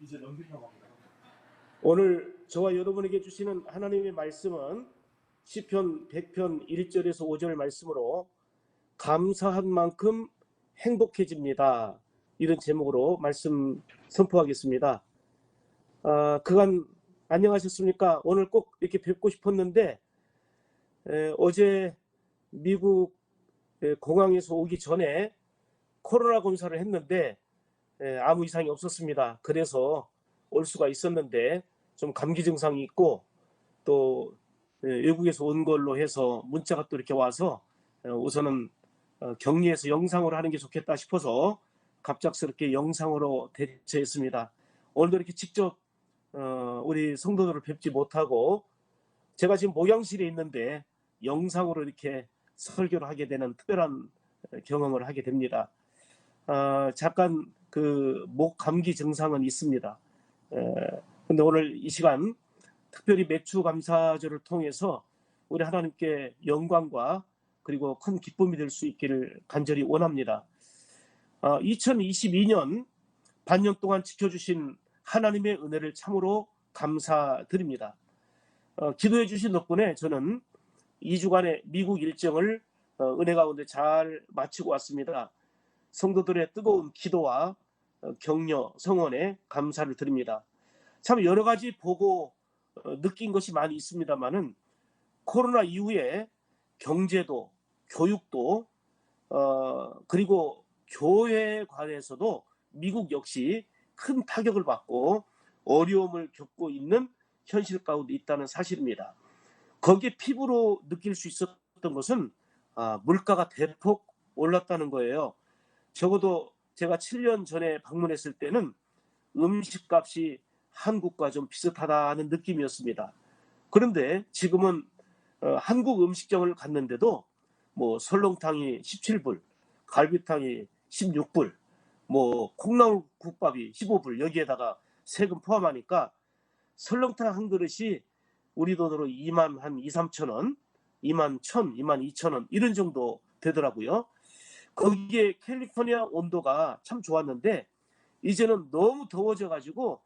이제 넘기려고 합니다. 오늘 저와 여러분에게 주시는 하나님의 말씀은 시편 100편 1절에서 5절 말씀으로 감사한 만큼 행복해집니다. 이런 제목으로 말씀 선포하겠습니다. 그간 안녕하셨습니까? 오늘 꼭 이렇게 뵙고 싶었는데 어제 미국 공항에서 오기 전에 코로나 검사를 했는데 아무 이상이 없었습니다. 그래서 올 수가 있었는데 좀 감기 증상이 있고 또 외국에서 온 걸로 해서 문자가 또 이렇게 와서 우선은 격리해서 영상으로 하는 게 좋겠다 싶어서 갑작스럽게 영상으로 대처했습니다. 오늘도 이렇게 직접 우리 성도들을 뵙지 못하고 제가 지금 목양실에 있는데 영상으로 이렇게 설교를 하게 되는 특별한 경험을 하게 됩니다. 잠깐 그 목 감기 증상은 있습니다. 근데 오늘 이 시간 특별히 맥주 감사절을 통해서 우리 하나님께 영광과 그리고 큰 기쁨이 될 수 있기를 간절히 원합니다. 2022년 반년 동안 지켜주신 하나님의 은혜를 참으로 감사드립니다. 기도해 주신 덕분에 저는 2주간의 미국 일정을 은혜 가운데 잘 마치고 왔습니다. 성도들의 뜨거운 기도와 격려, 성원에 감사를 드립니다. 참 여러 가지 보고 느낀 것이 많이 있습니다만은 코로나 이후에 경제도, 교육도, 그리고 교회에 관해서도 미국 역시 큰 타격을 받고 어려움을 겪고 있는 현실 가운데 있다는 사실입니다. 거기에 피부로 느낄 수 있었던 것은 물가가 대폭 올랐다는 거예요. 적어도 제가 7년 전에 방문했을 때는 음식값이 한국과 좀 비슷하다는 느낌이었습니다. 그런데 지금은 한국 음식점을 갔는데도 뭐 설렁탕이 17불, 갈비탕이 16불, 뭐 콩나물국밥이 15불, 여기에다가 세금 포함하니까 설렁탕 한 그릇이 우리 돈으로 2만 한 2, 3천 원, 2만 1천, 2만 2천 원 이런 정도 되더라고요. 거기에 캘리포니아 온도가 참 좋았는데 이제는 너무 더워져 가지고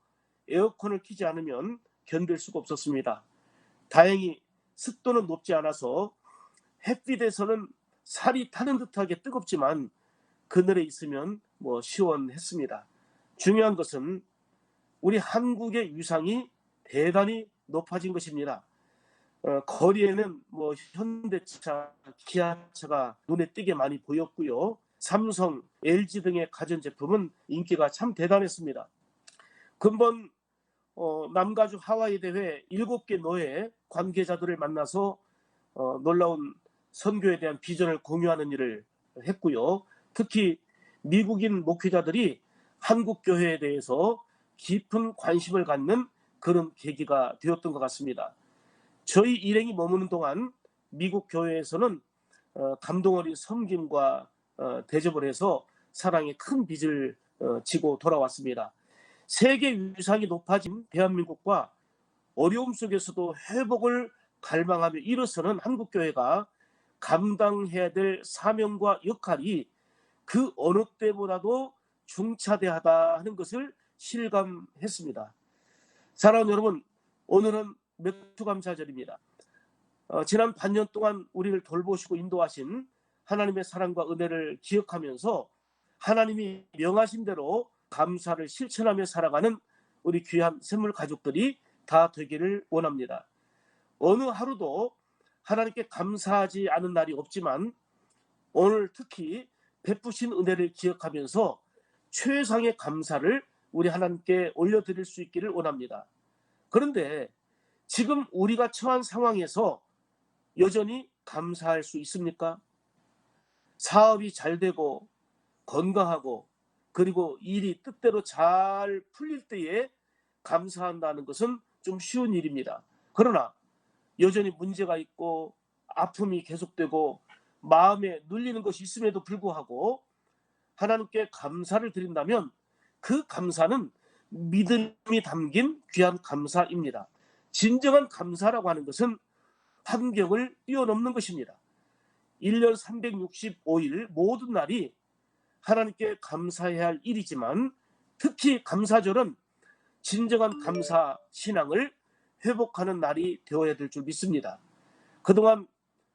에어컨을 켜지 않으면 견딜 수가 없었습니다. 다행히 습도는 높지 않아서 햇빛에서는 살이 타는 듯하게 뜨겁지만 그늘에 있으면 뭐 시원했습니다. 중요한 것은 우리 한국의 위상이 대단히 높아진 것입니다. 거리에는 뭐 현대차, 기아차가 눈에 띄게 많이 보였고요. 삼성, LG 등의 가전제품은 인기가 참 대단했습니다. 근본 남가주 하와이 대회 7개 노회 관계자들을 만나서 놀라운 선교에 대한 비전을 공유하는 일을 했고요. 특히 미국인 목회자들이 한국 교회에 대해서 깊은 관심을 갖는 그런 계기가 되었던 것 같습니다. 저희 일행이 머무는 동안 미국 교회에서는 감동 어린 섬김과 대접을 해서 사랑의 큰 빚을 지고 돌아왔습니다. 세계 위상이 높아진 대한민국과 어려움 속에서도 회복을 갈망하며 일어서는 한국교회가 감당해야 될 사명과 역할이 그 어느 때보다도 중차대하다 하는 것을 실감했습니다. 사랑하는 여러분, 오늘은 맥주감사절입니다. 지난 반년 동안 우리를 돌보시고 인도하신 하나님의 사랑과 은혜를 기억하면서 하나님이 명하신 대로 감사를 실천하며 살아가는 우리 귀한 샘물 가족들이 다 되기를 원합니다. 어느 하루도 하나님께 감사하지 않은 날이 없지만 오늘 특히 베푸신 은혜를 기억하면서 최상의 감사를 우리 하나님께 올려드릴 수 있기를 원합니다. 그런데 지금 우리가 처한 상황에서 여전히 감사할 수 있습니까? 사업이 잘 되고 건강하고 그리고 일이 뜻대로 잘 풀릴 때에 감사한다는 것은 좀 쉬운 일입니다. 그러나 여전히 문제가 있고 아픔이 계속되고 마음에 눌리는 것이 있음에도 불구하고 하나님께 감사를 드린다면 그 감사는 믿음이 담긴 귀한 감사입니다. 진정한 감사라고 하는 것은 환경을 뛰어넘는 것입니다. 1년 365일 모든 날이 하나님께 감사해야 할 일이지만 특히 감사절은 진정한 감사 신앙을 회복하는 날이 되어야 될 줄 믿습니다. 그동안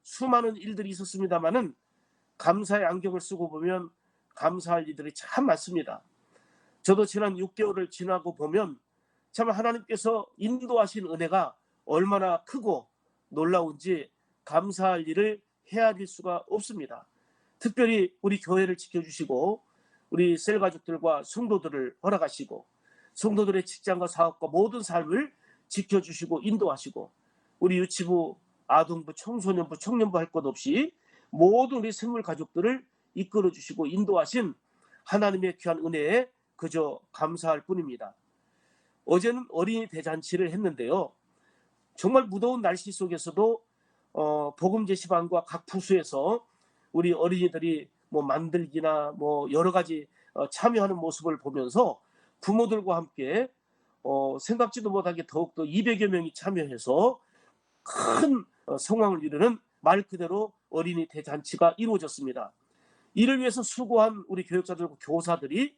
수많은 일들이 있었습니다마는 감사의 안경을 쓰고 보면 감사할 일들이 참 많습니다. 저도 지난 6개월을 지나고 보면 참 하나님께서 인도하신 은혜가 얼마나 크고 놀라운지 감사할 일을 헤아릴 수가 없습니다. 특별히 우리 교회를 지켜주시고 우리 셀 가족들과 성도들을 허락하시고 성도들의 직장과 사업과 모든 삶을 지켜주시고 인도하시고 우리 유치부, 아동부, 청소년부, 청년부 할 것 없이 모든 우리 생물 가족들을 이끌어주시고 인도하신 하나님의 귀한 은혜에 그저 감사할 뿐입니다. 어제는 어린이 대잔치를 했는데요. 정말 무더운 날씨 속에서도 복음 제시반과 각 부수에서 우리 어린이들이 만들기나 여러 가지 참여하는 모습을 보면서 부모들과 함께 생각지도 못하게 더욱더 200여 명이 참여해서 큰 성황을 이루는 말 그대로 어린이 대잔치가 이루어졌습니다. 이를 위해서 수고한 우리 교육자들과 교사들이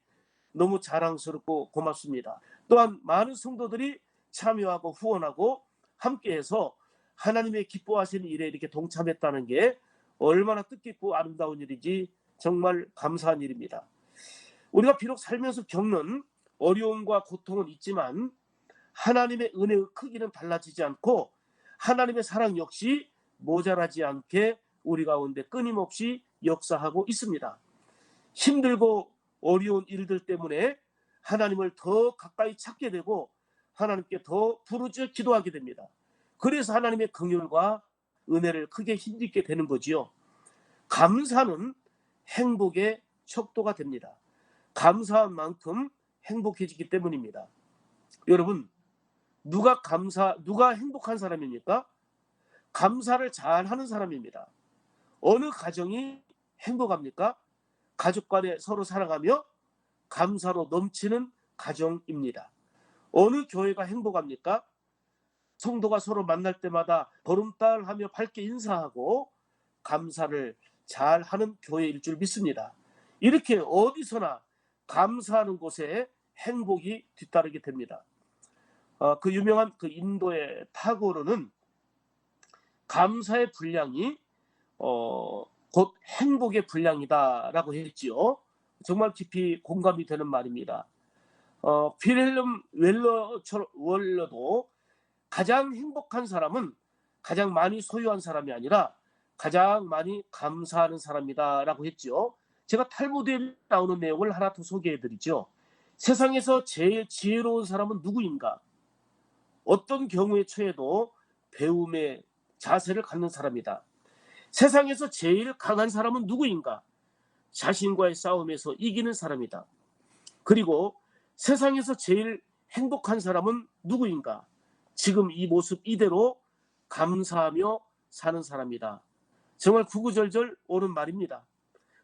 너무 자랑스럽고 고맙습니다. 또한 많은 성도들이 참여하고 후원하고 함께해서 하나님의 기뻐하시는 일에 이렇게 동참했다는 게 얼마나 뜻깊고 아름다운 일인지 정말 감사한 일입니다. 우리가 비록 살면서 겪는 어려움과 고통은 있지만 하나님의 은혜의 크기는 달라지지 않고 하나님의 사랑 역시 모자라지 않게 우리 가운데 끊임없이 역사하고 있습니다. 힘들고 어려운 일들 때문에 하나님을 더 가까이 찾게 되고 하나님께 더 부르짖어 기도하게 됩니다. 그래서 하나님의 긍휼과 은혜를 크게 힘입게 되는 거지요. 감사는 행복의 척도가 됩니다. 감사한 만큼 행복해지기 때문입니다. 여러분, 누가 행복한 사람입니까? 감사를 잘하는 사람입니다. 어느 가정이 행복합니까? 가족 간에 서로 사랑하며 감사로 넘치는 가정입니다. 어느 교회가 행복합니까? 성도가 서로 만날 때마다 보름달하며 밝게 인사하고 감사를 잘하는 교회일 줄 믿습니다. 이렇게 어디서나 감사하는 곳에 행복이 뒤따르게 됩니다. 그 유명한 그 인도의 타고르는 감사의 분량이 곧 행복의 분량이다라고 했지요. 정말 깊이 공감이 되는 말입니다. 필름 웰러도 가장 행복한 사람은 가장 많이 소유한 사람이 아니라 가장 많이 감사하는 사람이다라고 했죠. 제가 탈무드에 나오는 내용을 하나 더 소개해드리죠. 세상에서 제일 지혜로운 사람은 누구인가? 어떤 경우에 처해도 배움의 자세를 갖는 사람이다. 세상에서 제일 강한 사람은 누구인가? 자신과의 싸움에서 이기는 사람이다. 그리고 세상에서 제일 행복한 사람은 누구인가? 지금 이 모습 이대로 감사하며 사는 사람이다. 정말 구구절절 옳은 말입니다.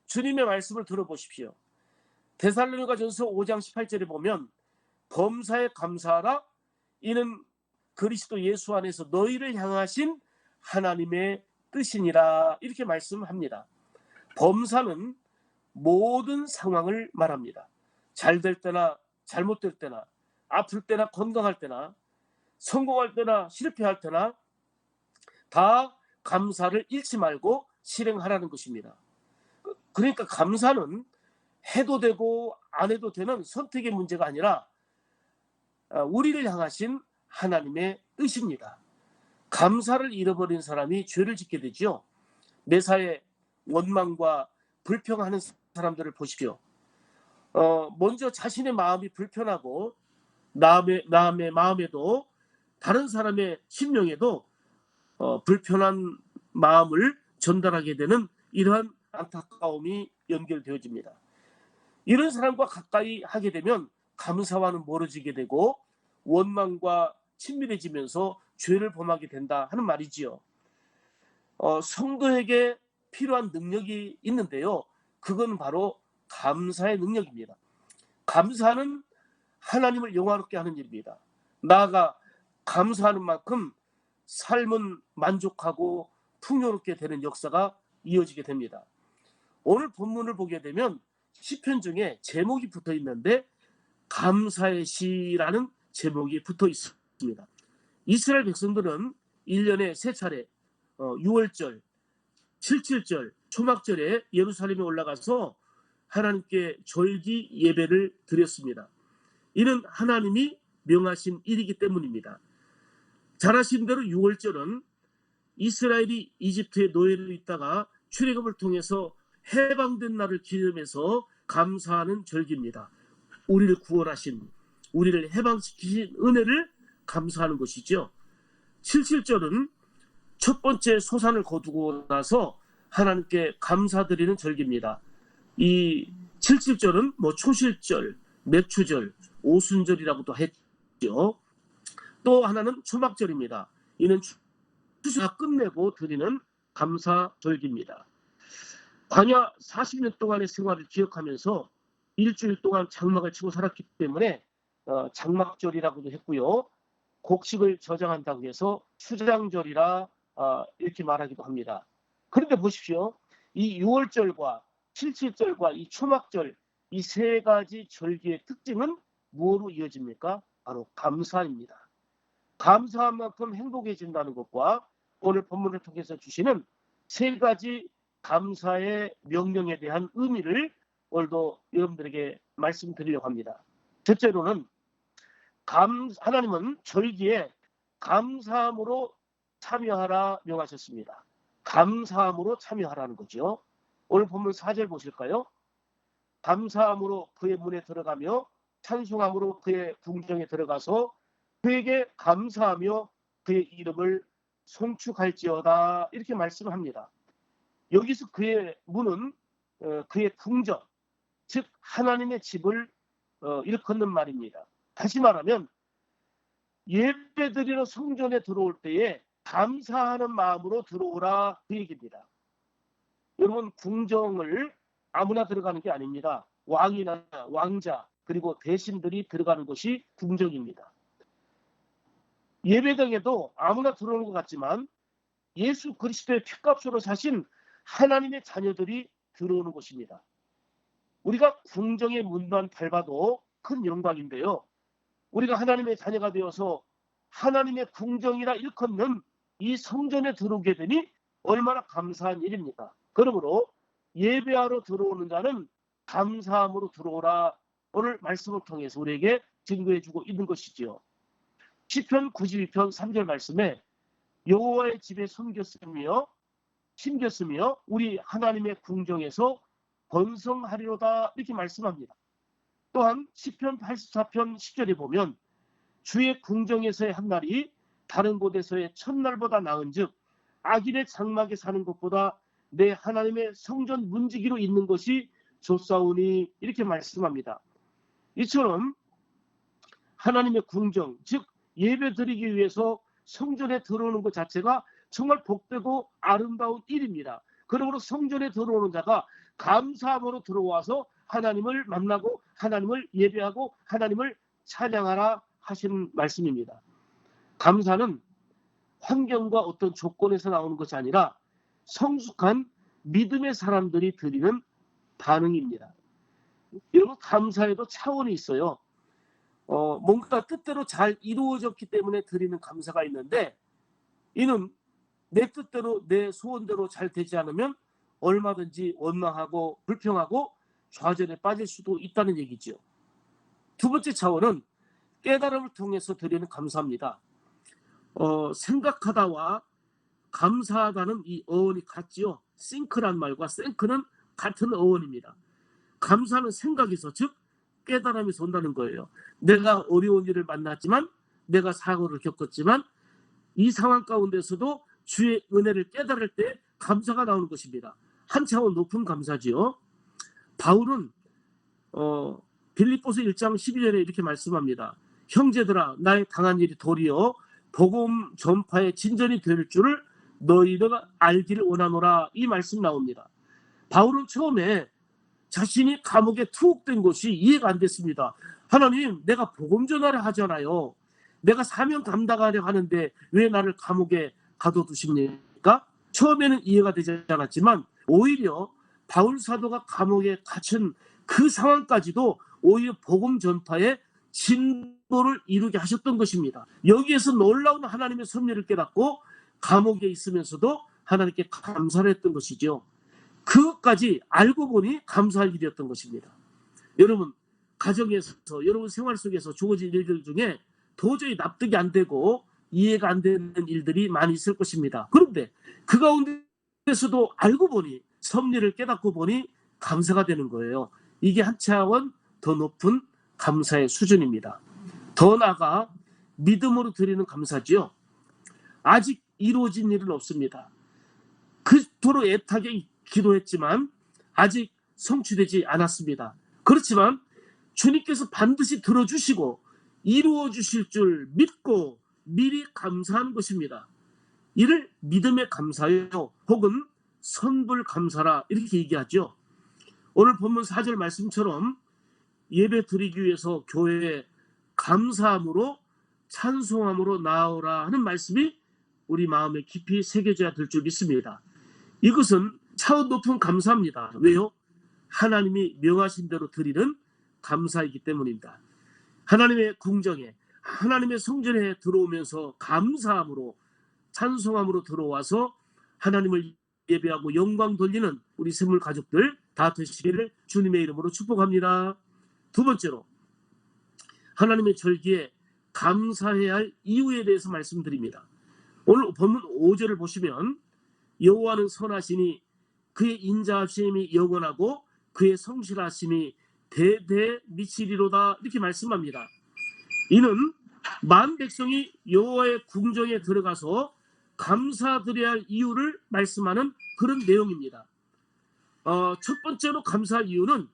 주님의 말씀을 들어보십시오. 데살로니가전서 5장 18절에 보면 범사에 감사하라. 이는 그리스도 예수 안에서 너희를 향하신 하나님의 뜻이니라. 이렇게 말씀합니다. 범사는 모든 상황을 말합니다. 잘 될 때나 잘못될 때나 아플 때나 건강할 때나 성공할 때나 실패할 때나 다 감사를 잃지 말고 실행하라는 것입니다. 그러니까 감사는 해도 되고 안 해도 되는 선택의 문제가 아니라 우리를 향하신 하나님의 뜻입니다. 감사를 잃어버린 사람이 죄를 짓게 되죠. 매사에 원망과 불평하는 사람들을 보십시오. 먼저 자신의 마음이 불편하고 남의 마음에도 다른 사람의 심령에도 불편한 마음을 전달하게 되는 이러한 안타까움이 연결되어집니다. 이런 사람과 가까이 하게 되면 감사와는 멀어지게 되고 원망과 친밀해지면서 죄를 범하게 된다 하는 말이지요. 성도에게 필요한 능력이 있는데요. 그건 바로 감사의 능력입니다. 감사는 하나님을 영화롭게 하는 일입니다. 나아가 감사하는 만큼 삶은 만족하고 풍요롭게 되는 역사가 이어지게 됩니다. 오늘 본문을 보게 되면 시편 중에 제목이 붙어 있는데 감사의 시라는 제목이 붙어 있습니다. 이스라엘 백성들은 1년에 3차례 6월절, 77절, 초막절에 예루살렘에 올라가서 하나님께 절기 예배를 드렸습니다. 이는 하나님이 명하신 일이기 때문입니다. 잘 아신 대로 6월절은 이스라엘이 이집트의 노예로 있다가 출애굽을 통해서 해방된 날을 기념해서 감사하는 절기입니다. 우리를 구원하신, 우리를 해방시키신 은혜를 감사하는 것이죠. 77절은 첫 번째 소산을 거두고 나서 하나님께 감사드리는 절기입니다. 이 77절은 초실절, 맥추절, 오순절이라고도 했죠. 또 하나는 초막절입니다. 이는 추수가 끝내고 드리는 감사절기입니다. 광야 40년 동안의 생활을 기억하면서 일주일 동안 장막을 치고 살았기 때문에 장막절이라고도 했고요. 곡식을 저장한다고 해서 수장절이라 이렇게 말하기도 합니다. 그런데 보십시오. 이 6월절과 77절과 이 초막절, 이 세 가지 절기의 특징은 무엇으로 이어집니까? 바로 감사입니다. 감사한 만큼 행복해진다는 것과 오늘 본문을 통해서 주시는 세 가지 감사의 명령에 대한 의미를 오늘도 여러분들에게 말씀드리려고 합니다. 첫째로는 하나님은 절기에 감사함으로 참여하라 명하셨습니다. 감사함으로 참여하라는 거죠. 오늘 본문 4절 보실까요? 감사함으로 그의 문에 들어가며 찬송함으로 그의 궁정에 들어가서 그에게 감사하며 그의 이름을 송축할지어다, 이렇게 말씀합니다. 여기서 그의 문은 그의 궁정, 즉 하나님의 집을 일컫는 말입니다. 다시 말하면 예배드리러 성전에 들어올 때에 감사하는 마음으로 들어오라, 그 얘기입니다. 여러분, 궁정을 아무나 들어가는 게 아닙니다. 왕이나 왕자 그리고 대신들이 들어가는 것이 궁정입니다. 예배당에도 아무나 들어오는 것 같지만 예수 그리스도의 피값으로 사신 하나님의 자녀들이 들어오는 곳입니다. 우리가 궁정의 문만 밟아도 큰 영광인데요. 우리가 하나님의 자녀가 되어서 하나님의 궁정이라 일컫는 이 성전에 들어오게 되니 얼마나 감사한 일입니까? 그러므로 예배하러 들어오는 자는 감사함으로 들어오라, 오늘 말씀을 통해서 우리에게 증거해주고 있는 것이지요. 시편 92편 3절 말씀에 여호와의 집에 숨겼으며 우리 하나님의 궁정에서 번성하리로다, 이렇게 말씀합니다. 또한 시편 84편 10절에 보면 주의 궁정에서의 한 날이 다른 곳에서의 첫날보다 나은즉 악인의 장막에 사는 것보다 내 하나님의 성전 문지기로 있는 것이 좋사오니, 이렇게 말씀합니다. 이처럼 하나님의 궁정, 즉 예배 드리기 위해서 성전에 들어오는 것 자체가 정말 복되고 아름다운 일입니다. 그러므로 성전에 들어오는 자가 감사함으로 들어와서 하나님을 만나고 하나님을 예배하고 하나님을 찬양하라 하시는 말씀입니다. 감사는 환경과 어떤 조건에서 나오는 것이 아니라 성숙한 믿음의 사람들이 드리는 반응입니다. 여러분, 감사에도 차원이 있어요. 뭔가 뜻대로 잘 이루어졌기 때문에 드리는 감사가 있는데, 이는 내 뜻대로 내 소원대로 잘 되지 않으면 얼마든지 원망하고 불평하고 좌절에 빠질 수도 있다는 얘기죠. 두 번째 차원은 깨달음을 통해서 드리는 감사입니다. 생각하다와 감사하다는 이 어원이 같지요. 싱크란 말과 생크는 같은 어원입니다. 감사는 생각에서, 즉 깨달음에서 온다는 거예요. 내가 어려운 일을 만났지만, 내가 사고를 겪었지만 이 상황 가운데서도 주의 은혜를 깨달을 때 감사가 나오는 것입니다. 한 차원 높은 감사지요. 바울은 빌립보서 1장 12절에 이렇게 말씀합니다. 형제들아, 나의 당한 일이 도리어 복음 전파의 진전이 될 줄을 너희가 알기를 원하노라, 이 말씀 나옵니다. 바울은 처음에 자신이 감옥에 투옥된 것이 이해가 안 됐습니다. 하나님, 내가 복음 전하려 하잖아요. 내가 사명 감당하려 하는데 왜 나를 감옥에 가둬두십니까? 처음에는 이해가 되지 않았지만 오히려 바울 사도가 감옥에 갇힌 그 상황까지도 오히려 복음 전파의 진보를 이루게 하셨던 것입니다. 여기에서 놀라운 하나님의 섭리를 깨닫고 감옥에 있으면서도 하나님께 감사를 했던 것이죠. 그것까지 알고 보니 감사할 일이었던 것입니다. 여러분, 가정에서, 여러분 생활 속에서 주어진 일들 중에 도저히 납득이 안 되고 이해가 안 되는 일들이 많이 있을 것입니다. 그런데 그 가운데서도 알고 보니, 섭리를 깨닫고 보니 감사가 되는 거예요. 이게 한 차원 더 높은 감사의 수준입니다. 더 나아가 믿음으로 드리는 감사지요. 아직 이루어진 일은 없습니다. 그토록 애타게 기도했지만 아직 성취되지 않았습니다. 그렇지만 주님께서 반드시 들어주시고 이루어 주실 줄 믿고 미리 감사하는 것입니다. 이를 믿음의 감사요, 혹은 선불 감사라 이렇게 얘기하죠. 오늘 본문 4절 말씀처럼 예배 드리기 위해서 교회에 감사함으로 찬송함으로 나오라 하는 말씀이 우리 마음에 깊이 새겨져야 될 줄 믿습니다. 이것은 차원 높은 감사입니다. 왜요? 하나님이 명하신 대로 드리는 감사이기 때문입니다. 하나님의 궁정에, 하나님의 성전에 들어오면서 감사함으로, 찬송함으로 들어와서 하나님을 예배하고 영광 돌리는 우리 샘물 가족들 다 되시기를 주님의 이름으로 축복합니다. 두 번째로, 하나님의 절기에 감사해야 할 이유에 대해서 말씀드립니다. 오늘 본문 5절을 보시면 여호와는 선하시니 그의 인자하심이 영원하고 그의 성실하심이 대대 미치리로다 이렇게 말씀합니다. 이는 만 백성이 여호와의 궁정에 들어가서 감사드려야 할 이유를 말씀하는 그런 내용입니다. 첫 번째로 감사할 이유는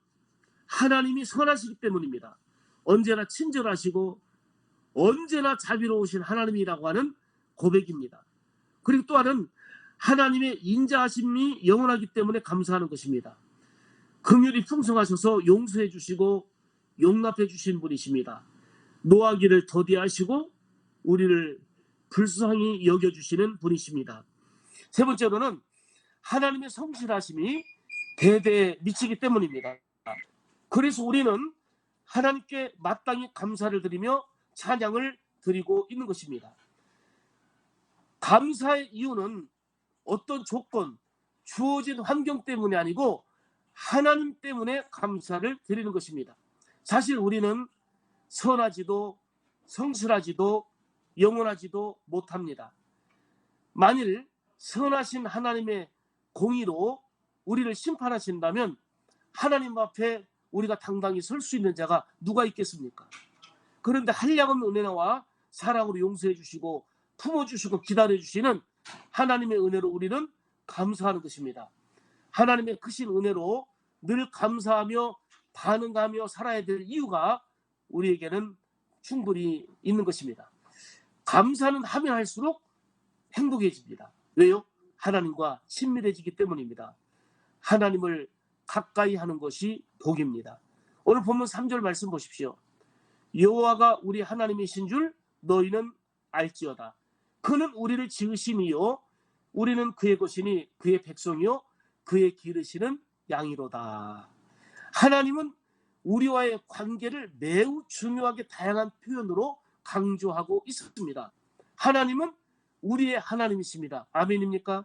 하나님이 선하시기 때문입니다. 언제나 친절하시고 언제나 자비로우신 하나님이라고 하는 고백입니다. 그리고 또 하나는 하나님의 인자하심이 영원하기 때문에 감사하는 것입니다. 긍휼이 풍성하셔서 용서해 주시고 용납해 주신 분이십니다. 노하기를 더디하시고 우리를 불쌍히 여겨주시는 분이십니다. 세 번째로는 하나님의 성실하심이 대대에 미치기 때문입니다. 그래서 우리는 하나님께 마땅히 감사를 드리며 찬양을 드리고 있는 것입니다. 감사의 이유는 어떤 조건, 주어진 환경 때문이 아니고 하나님 때문에 감사를 드리는 것입니다. 사실 우리는 선하지도 성실하지도 영원하지도 못합니다. 만일 선하신 하나님의 공의로 우리를 심판하신다면 하나님 앞에 우리가 당당히 설 수 있는 자가 누가 있겠습니까? 그런데 한량없는 은혜와 사랑으로 용서해 주시고 품어주시고 기다려주시는 하나님의 은혜로 우리는 감사하는 것입니다. 하나님의 크신 은혜로 늘 감사하며 반응하며 살아야 될 이유가 우리에게는 충분히 있는 것입니다. 감사는 하면 할수록 행복해집니다. 왜요? 하나님과 친밀해지기 때문입니다. 하나님을 가까이 하는 것이 복입니다. 오늘 본문 3절 말씀 보십시오. 여호와가 우리 하나님이신 줄 너희는 알지어다. 그는 우리를 지으심이요 우리는 그의 것이니 그의 백성이요 그의 기르시는 양이로다. 하나님은 우리와의 관계를 매우 중요하게 다양한 표현으로 강조하고 있습니다. 하나님은 우리의 하나님이십니다. 아멘입니까?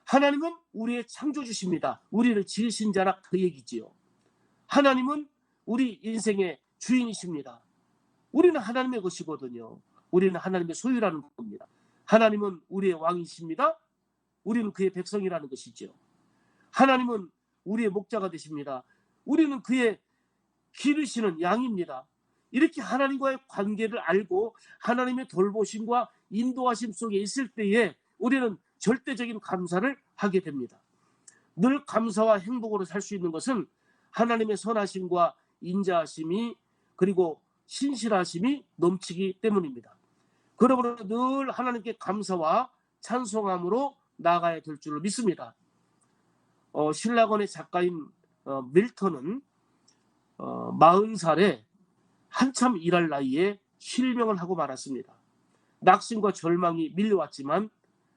하나님은 우리의 창조주십니다. 우리를 지으신 자라 그 얘기지요. 하나님은 우리 인생의 주인이십니다. 우리는 하나님의 것이거든요. 우리는 하나님의 소유라는 겁니다. 하나님은 우리의 왕이십니다. 우리는 그의 백성이라는 것이죠. 하나님은 우리의 목자가 되십니다. 우리는 그의 기르시는 양입니다. 이렇게 하나님과의 관계를 알고 하나님의 돌보심과 인도하심 속에 있을 때에 우리는 절대적인 감사를 하게 됩니다. 늘 감사와 행복으로 살 수 있는 것은 하나님의 선하심과 인자하심이 그리고 신실하심이 넘치기 때문입니다. 그러므로 늘 하나님께 감사와 찬송함으로 나아가야 될 줄로 믿습니다. 신라권의 작가인 밀턴은 40살에 한참 일할 나이에 실명을 하고 말았습니다. 낙심과 절망이 밀려왔지만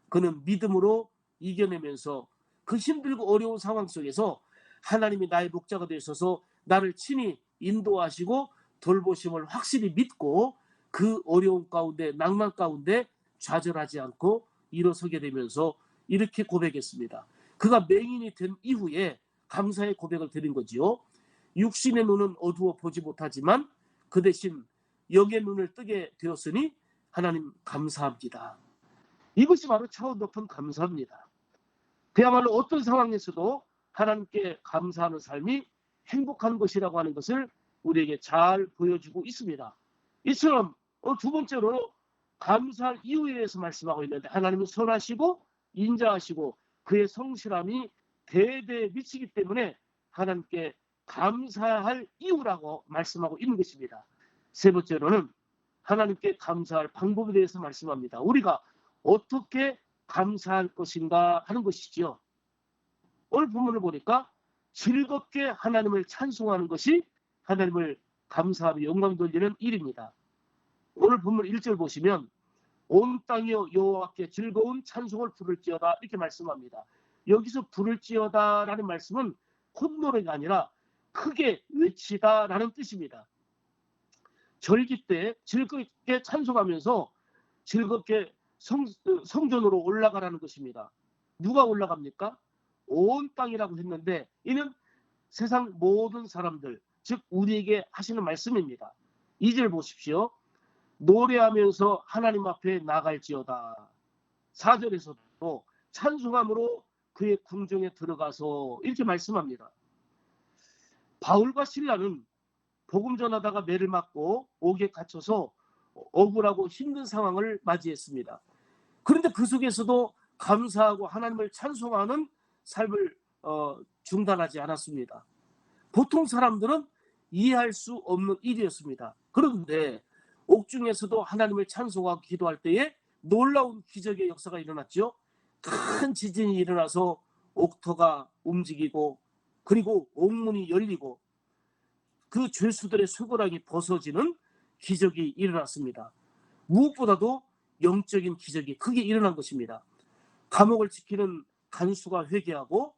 그는 믿음으로 이겨내면서 그 힘들고 어려운 상황 속에서 하나님이 나의 목자가 되셔서 나를 친히 인도하시고 돌보심을 확실히 믿고 그 어려운 가운데 낭만 가운데 좌절하지 않고 일어서게 되면서 이렇게 고백했습니다. 그가 맹인이 된 이후에 감사의 고백을 드린 거지요. 육신의 눈은 어두워 보지 못하지만 그 대신 영의 눈을 뜨게 되었으니 하나님 감사합니다. 이것이 바로 차원 높은 감사입니다. 그야말로 어떤 상황에서도 하나님께 감사하는 삶이 행복한 것이라고 하는 것을 우리에게 잘 보여주고 있습니다. 이처럼 두 번째로 감사할 이유에 대해서 말씀하고 있는데, 하나님은 선하시고 인자하시고 그의 성실함이 대대에 미치기 때문에 하나님께 감사할 이유라고 말씀하고 있는 것입니다. 세 번째로는 하나님께 감사할 방법에 대해서 말씀합니다. 우리가 어떻게 감사할 것인가 하는 것이지요. 오늘 본문을 보니까 즐겁게 하나님을 찬송하는 것이 하나님을 감사하며 영광 돌리는 일입니다. 오늘 본문 1절 보시면 온 땅이여 여호와께 즐거운 찬송을 부를지어다 이렇게 말씀합니다. 여기서 부를지어다라는 말씀은 콧노래가 아니라 크게 외치다라는 뜻입니다. 절기 때 즐겁게 찬송하면서 즐겁게 성전으로 올라가라는 것입니다. 누가 올라갑니까? 온 땅이라고 했는데 이는 세상 모든 사람들, 즉 우리에게 하시는 말씀입니다. 2절 보십시오. 노래하면서 하나님 앞에 나갈지어다. 4절에서도 찬송함으로 그의 궁정에 들어가서 이렇게 말씀합니다. 바울과 실라는 복음 전하다가 매를 맞고 옥에 갇혀서 억울하고 힘든 상황을 맞이했습니다. 그런데 그 속에서도 감사하고 하나님을 찬송하는 삶을 중단하지 않았습니다. 보통 사람들은 이해할 수 없는 일이었습니다. 그런데 옥중에서도 하나님을 찬송하고 기도할 때에 놀라운 기적의 역사가 일어났죠. 큰 지진이 일어나서 옥터가 움직이고 그리고 옥문이 열리고 그 죄수들의 쇠고랑이 벗어지는 기적이 일어났습니다. 무엇보다도 영적인 기적이 크게 일어난 것입니다. 감옥을 지키는 간수가 회개하고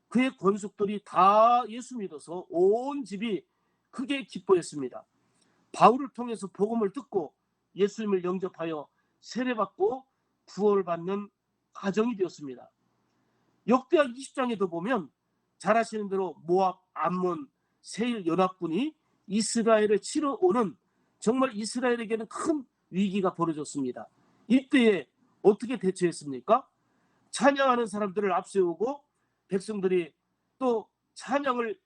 그의 권속들이 다 예수 믿어서 온 집이 크게 기뻐했습니다. 바울을 통해서 복음을 듣고 예수님을 영접하여 세례받고 구원을 받는 가정이 되었습니다. 역대하 20장에도 보면 잘 아시는 대로 모압, 암몬, 세일 연합군이 이스라엘을 치러 오는 정말 이스라엘에게는 큰 위기가 벌어졌습니다. 이때에 어떻게 대처했습니까? 찬양하는 사람들을 앞세우고 백성들이 또 찬양을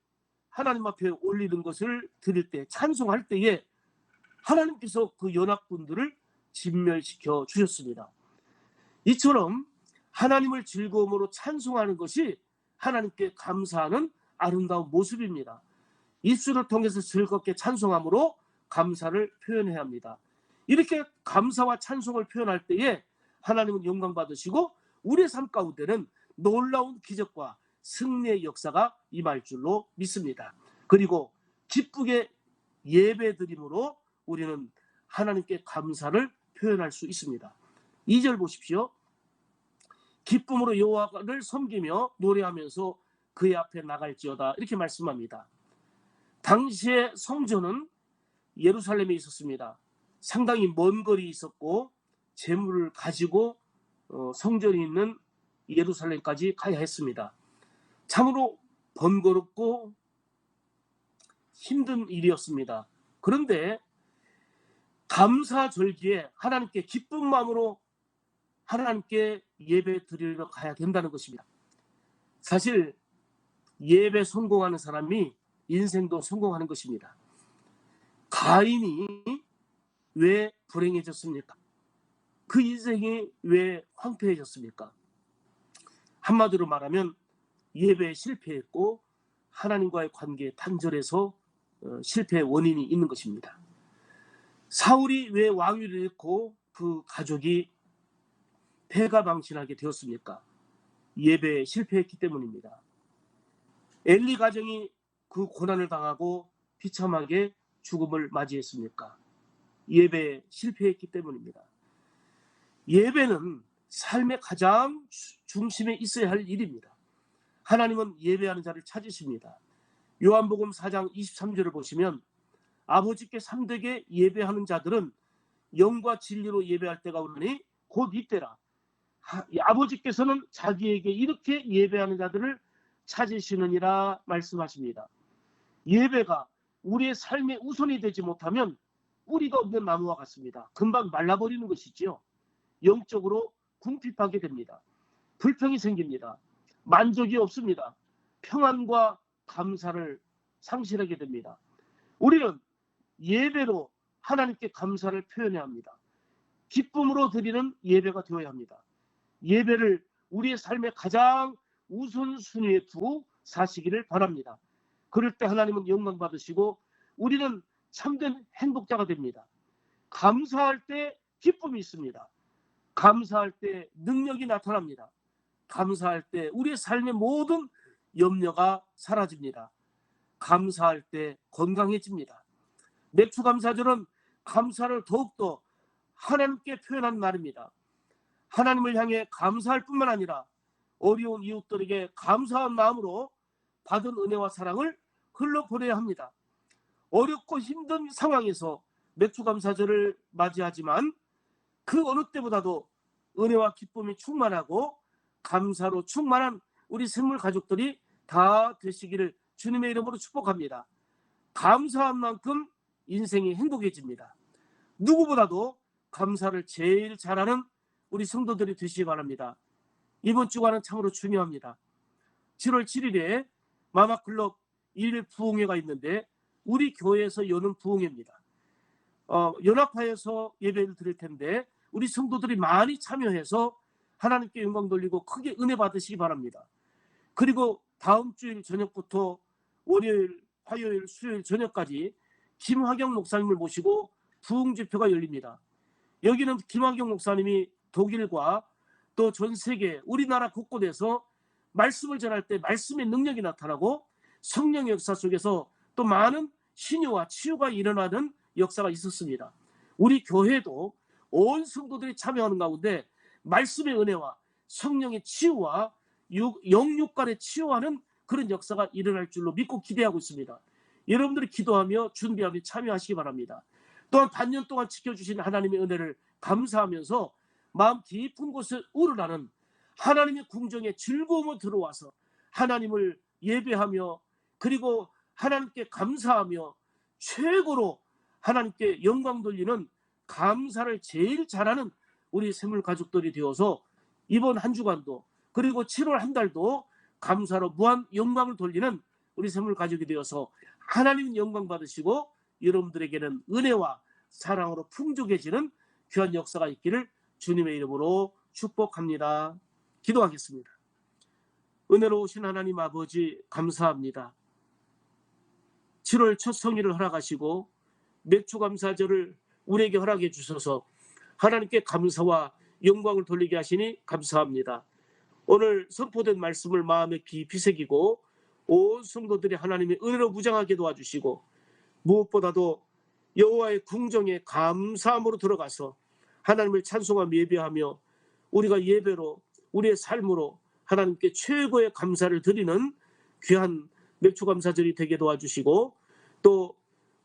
하나님 앞에 올리는 것을 드릴 때, 찬송할 때에 하나님께서 그 연합군들을 진멸시켜 주셨습니다. 이처럼 하나님을 즐거움으로 찬송하는 것이 하나님께 감사하는 아름다운 모습입니다. 입술을 통해서 즐겁게 찬송함으로 감사를 표현해야 합니다. 이렇게 감사와 찬송을 표현할 때에 하나님은 영광 받으시고 우리의 삶 가운데는 놀라운 기적과 승리의 역사가 임할 줄로 믿습니다. 그리고 기쁘게 예배드림으로 우리는 하나님께 감사를 표현할 수 있습니다. 2절 보십시오. 기쁨으로 여호와를 섬기며 노래하면서 그의 앞에 나갈지어다 이렇게 말씀합니다. 당시의 성전은 예루살렘에 있었습니다. 상당히 먼 거리에 있었고 재물을 가지고 성전이 있는 예루살렘까지 가야 했습니다. 참으로 번거롭고 힘든 일이었습니다. 그런데 감사절기에 하나님께 기쁜 마음으로 하나님께 예배 드리러 가야 된다는 것입니다. 사실 예배 성공하는 사람이 인생도 성공하는 것입니다. 가인이 왜 불행해졌습니까? 그 인생이 왜 황폐해졌습니까? 한마디로 말하면 예배에 실패했고 하나님과의 관계에 단절해서 실패의 원인이 있는 것입니다. 사울이 왜 왕위를 잃고 그 가족이 패가망신하게 되었습니까? 예배에 실패했기 때문입니다. 엘리 가정이 그 고난을 당하고 비참하게 죽음을 맞이했습니까? 예배에 실패했기 때문입니다. 예배는 삶의 가장 중심에 있어야 할 일입니다. 하나님은 예배하는 자를 찾으십니다. 요한복음 4장 23절을 보시면 아버지께 참되게 예배하는 자들은 영과 진리로 예배할 때가 오르니 곧 이때라. 아버지께서는 자기에게 이렇게 예배하는 자들을 찾으시느니라 말씀하십니다. 예배가 우리의 삶의 우선이 되지 못하면 뿌리가 없는 나무와 같습니다. 금방 말라버리는 것이지요. 영적으로 궁핍하게 됩니다. 불평이 생깁니다. 만족이 없습니다. 평안과 감사를 상실하게 됩니다. 우리는 예배로 하나님께 감사를 표현해야 합니다. 기쁨으로 드리는 예배가 되어야 합니다. 예배를 우리의 삶의 가장 우선순위에 두고 사시기를 바랍니다. 그럴 때 하나님은 영광 받으시고 우리는 참된 행복자가 됩니다. 감사할 때 기쁨이 있습니다. 감사할 때 능력이 나타납니다. 감사할 때 우리의 삶의 모든 염려가 사라집니다. 감사할 때 건강해집니다. 맥주감사절은 감사를 더욱더 하나님께 표현하는 날입니다. 하나님을 향해 감사할 뿐만 아니라 어려운 이웃들에게 감사한 마음으로 받은 은혜와 사랑을 흘러보내야 합니다. 어렵고 힘든 상황에서 맥주감사절을 맞이하지만 그 어느 때보다도 은혜와 기쁨이 충만하고 감사로 충만한 우리 샘물 가족들이 다 되시기를 주님의 이름으로 축복합니다. 감사한 만큼 인생이 행복해집니다. 누구보다도 감사를 제일 잘하는 우리 성도들이 되시기 바랍니다. 이번 주간은 참으로 중요합니다. 7월 7일에 마마클럽 1일 부흥회가 있는데 우리 교회에서 여는 부흥회입니다. 연합하여서 예배를 드릴 텐데 우리 성도들이 많이 참여해서 하나님께 영광 돌리고 크게 은혜 받으시기 바랍니다. 그리고 다음 주일 저녁부터 월요일, 화요일, 수요일 저녁까지 김화경 목사님을 모시고 부흥 집회가 열립니다. 여기는 김화경 목사님이 독일과 또 전 세계 우리나라 곳곳에서 말씀을 전할 때 말씀의 능력이 나타나고 성령의 역사 속에서 또 많은 신유와 치유가 일어나는 역사가 있었습니다. 우리 교회도 온 성도들이 참여하는 가운데 말씀의 은혜와 성령의 치유와 영육간의 치유하는 그런 역사가 일어날 줄로 믿고 기대하고 있습니다. 여러분들이 기도하며 준비하며 참여하시기 바랍니다. 또한 반년 동안 지켜주신 하나님의 은혜를 감사하면서 마음 깊은 곳에 우러나는 하나님의 궁정에 즐거움으로 들어와서 하나님을 예배하며 그리고 하나님께 감사하며 최고로 하나님께 영광 돌리는 감사를 제일 잘하는 우리 샘물 가족들이 되어서 이번 한 주간도 그리고 7월 한 달도 감사로 무한 영광을 돌리는 우리 샘물 가족이 되어서 하나님 영광 받으시고 여러분들에게는 은혜와 사랑으로 풍족해지는 귀한 역사가 있기를 주님의 이름으로 축복합니다. 기도하겠습니다. 은혜로우신 하나님 아버지 감사합니다. 7월 첫 성일을 허락하시고 맥주감사절을 우리에게 허락해 주셔서 하나님께 감사와 영광을 돌리게 하시니 감사합니다. 오늘 선포된 말씀을 마음에 깊이 새기고 온 성도들이 하나님의 은혜로 무장하게 도와주시고 무엇보다도 여호와의 궁정에 감사함으로 들어가서 하나님을 찬송하며 예배하며 우리가 예배로 우리의 삶으로 하나님께 최고의 감사를 드리는 귀한 맥주감사절이 되게 도와주시고 또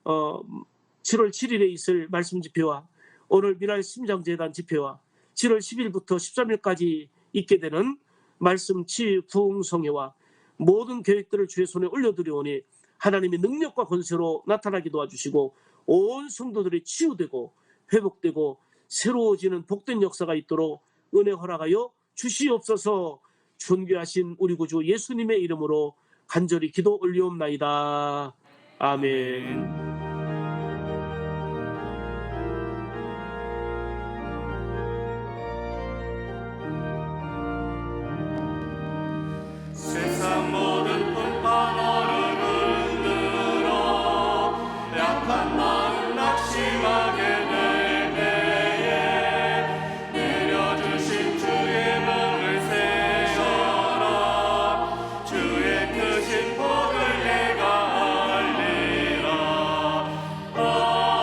7월 7일에 있을 말씀 집회와 오늘 미랄 심장재단 집회와 7월 10일부터 13일까지 있게 되는 말씀 치유 부흥성회와 모든 계획들을 주의 손에 올려드리오니 하나님의 능력과 권세로 나타나게 도와주시고 온 성도들이 치유되고 회복되고 새로워지는 복된 역사가 있도록 은혜 허락하여 주시옵소서. 존귀하신 우리 구주 예수님의 이름으로 간절히 기도 올리옵나이다. 아멘.